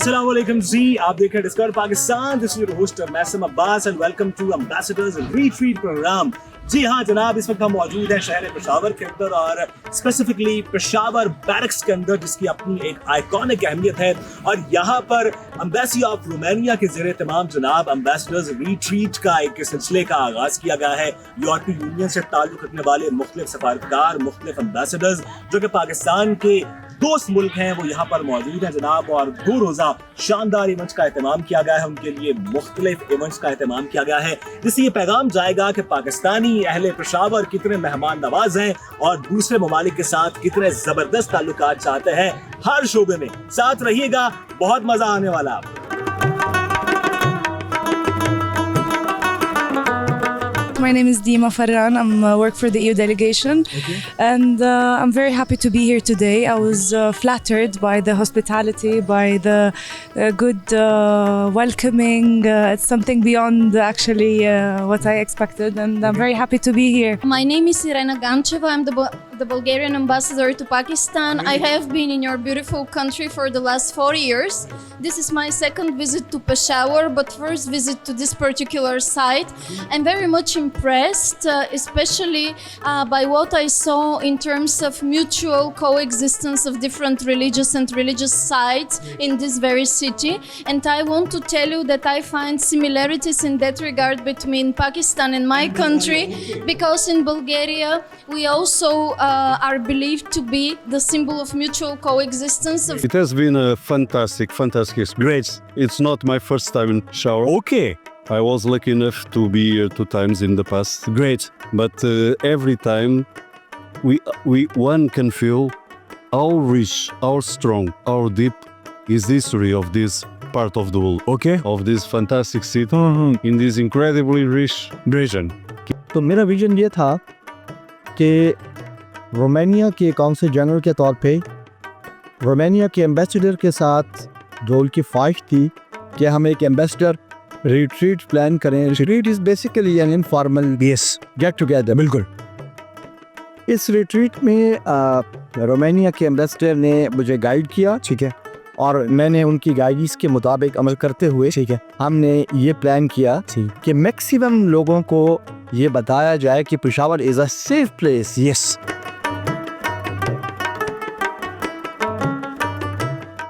السلام علیکم جی، آپ دیکھ رہے ہیں discover Pakistan. This is your host Maisam Abbas and welcome to ambassadors retreat program. جی ہاں جناب، اس وقت ہم موجود ہیں شہر پشاور کے اندر اور اسپیسیفکلی پشاور بیرکس کے اندر، جس کی اپنی ایک آئیکونک اہمیت ہے. اور یہاں پر ایمبیسی آف رومانیہ کے زیر اہتمام جناب ایمبیسڈرز ریٹریٹ کا ایک سلسلے کا آغاز کیا گیا ہے. یورپی یونین سے تعلق رکھنے والے مختلف سفارتکار، مختلف ایمبیسڈرز جو کہ پاکستان کے دوست ملک ہیں، وہ یہاں پر موجود ہیں جناب. اور 2 روزہ شاندار ایونٹس کا اہتمام کیا گیا ہے، ان کے لیے مختلف ایونٹس کا اہتمام کیا گیا ہے، جس سے یہ پیغام جائے گا کہ پاکستانی اہل پشاور کتنے مہمان نواز ہیں اور دوسرے ممالک کے ساتھ کتنے زبردست تعلقات چاہتے ہیں ہر شعبے میں. ساتھ رہیے گا، بہت مزہ آنے والا. My name is Dima Farran. I work for the EU delegation. Okay. And I'm very happy to be here today. I was flattered by the hospitality, by the good welcoming. It's something beyond actually what I expected, and I'm very happy to be here. My name is Irena Gancheva. I'm the Bulgarian ambassador to Pakistan. I have been in your beautiful country for the last 4 years. This is my second visit to Peshawar, but first visit to this particular site. I'm very much impressed, especially by what I saw in terms of mutual coexistence of different religious sites in this very city. And I want to tell you that I find similarities in that regard between Pakistan and my country, because in Bulgaria we also are believed to be the symbol of mutual coexistence. It has been a fantastic. Great. It's not my first time in Peshawar. Okay. I was lucky enough to be here 2 times in the past. Great. But every time we one can feel how rich, how strong, how deep is the history of this part of the world. Okay. Of this fantastic city in this incredibly rich region. تو میرا vision یہ تھا کہ رومانیہ کے council general کے طور پہ رومانیہ کے ایمبیسڈر کے ساتھ جو ان کی خواہش تھی کہ ہم ایک ایمبیسڈر ریٹریٹ پلان کریں. Retreat is basically an informal get together. بالکل. اس ریٹریٹ میں رومانیہ کے ایمبیسڈر نے مجھے گائیڈ کیا، ٹھیک ہے، اور میں نے ان کی گائیڈنس کے مطابق عمل کرتے ہوئے، ٹھیک ہے، ہم نے یہ پلان کیا کہ میکسیمم لوگوں کو یہ بتایا جائے کہ پشاور از اے سیف پلیس. یس.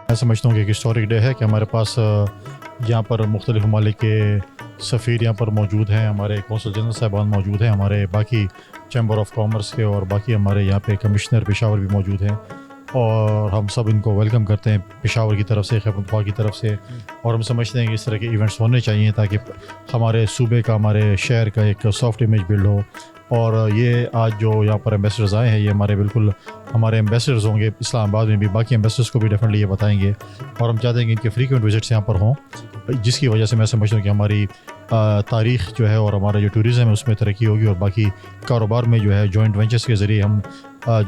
میں سمجھتا ہوں کہ ایک ہسٹورک ڈے ہے کہ ہمارے پاس یہاں پر مختلف ممالک کے سفیر یہاں پر موجود ہیں، ہمارے کونسل جنرل صاحبان موجود ہیں، ہمارے باقی چیمبر آف کامرس کے اور باقی ہمارے یہاں پہ کمشنر پشاور بھی موجود ہیں، اور ہم سب ان کو ویلکم کرتے ہیں پشاور کی طرف سے، خیبر پختونخوا کی طرف سے. اور ہم سمجھتے ہیں کہ اس طرح کے ایونٹس ہونے چاہیے تاکہ ہمارے صوبے کا، ہمارے شہر کا ایک سافٹ امیج بلڈ ہو. اور یہ آج جو یہاں پر ایمبیسڈرز آئے ہیں، یہ ہمارے ایمبیسڈرز ہوں گے اسلام آباد میں بھی، باقی ایمبیسڈرز کو بھی ڈیفینیٹلی یہ بتائیں گے. اور ہم چاہتے ہیں کہ ان کے فریکوینٹ وزٹس یہاں پر ہوں، جس کی وجہ سے میں سمجھتا ہوں کہ ہماری تاریخ جو ہے اور ہمارا جو ٹورزم ہے اس میں ترقی ہوگی، اور باقی کاروبار میں جو ہے جوائنٹ وینچرز کے ذریعے ہم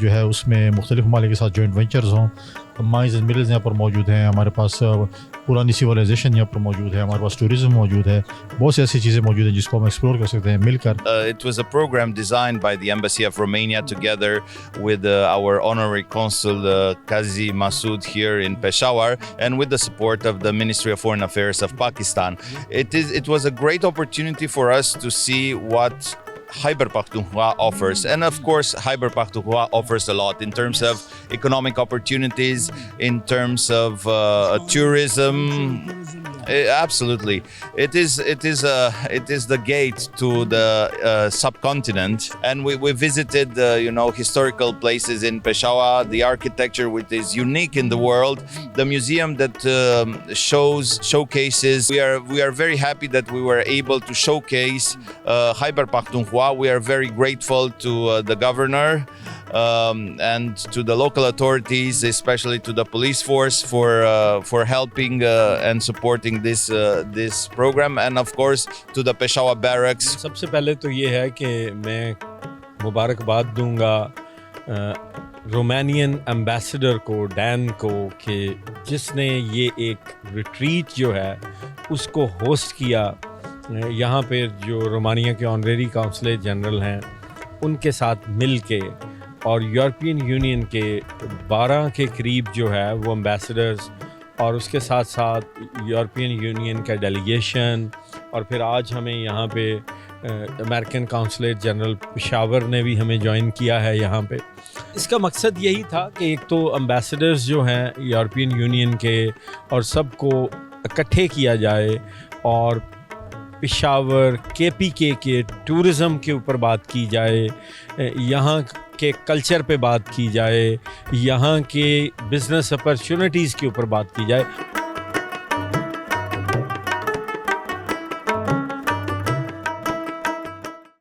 جو ہے اس میں مختلف ممالک کے ساتھ جوائنٹ وینچرز ہوں. مائنز اینڈ ملز یہاں پر موجود ہیں، ہمارے پاس پرانی سیولائزیشن یہاں پر موجود ہے، ہمارے پاس ٹورزم موجود ہے، بہت سی ایسی چیزیں موجود ہیں جس کو ہم ایکسپلور کر سکتے ہیں مل کر. It was a program designed by the Embassy of Romania together with our honorary consul Qazi Masood here in Peshawar, and with the support of the Ministry of Foreign Affairs of Pakistan. It was a great opportunity for us to see what Khyber Pakhtunkhwa offers, and of course Khyber Pakhtunkhwa offers a lot in terms of economic opportunities, in terms of tourism. Absolutely, it is the gate to the subcontinent, and we visited historical places in Peshawar, the architecture which is unique in the world, the museum that showcases. We are very happy that we were able to showcase Khyber Pakhtunkhwa. We are very grateful to the governor and to the local authorities, especially to the police force for helping and supporting this program, and of course to the Peshawar barracks. سب سے پہلے تو یہ ہے کہ میں مبارکباد دوں گا رومانین ambassador کو، ڈین کو، کہ جس نے یہ ایک ریٹریٹ جو ہے اس کو ہوسٹ کیا. یہاں پہ جو رومانیہ کے آنریری کونسل جنرل ہیں ان کے ساتھ مل کے، اور یورپین یونین کے 12 کے قریب جو ہے وہ ایمبیسڈرز اور اس کے ساتھ ساتھ یورپین یونین کا ڈیلیگیشن، اور پھر آج ہمیں یہاں پہ امریکن کونسلیٹ جنرل پشاور نے بھی ہمیں جوائن کیا ہے یہاں پہ۔ اس کا مقصد یہی تھا کہ ایک تو امبیسڈرز جو ہیں یورپین یونین کے اور سب کو اکٹھے کیا جائے، اور پشاور KPK کے ٹورزم کے اوپر بات کی جائے، یہاں کے کلچر پہ بات کی جائے، یہاں کے بزنس اپرچونٹیز کے اوپر بات کی جائے۔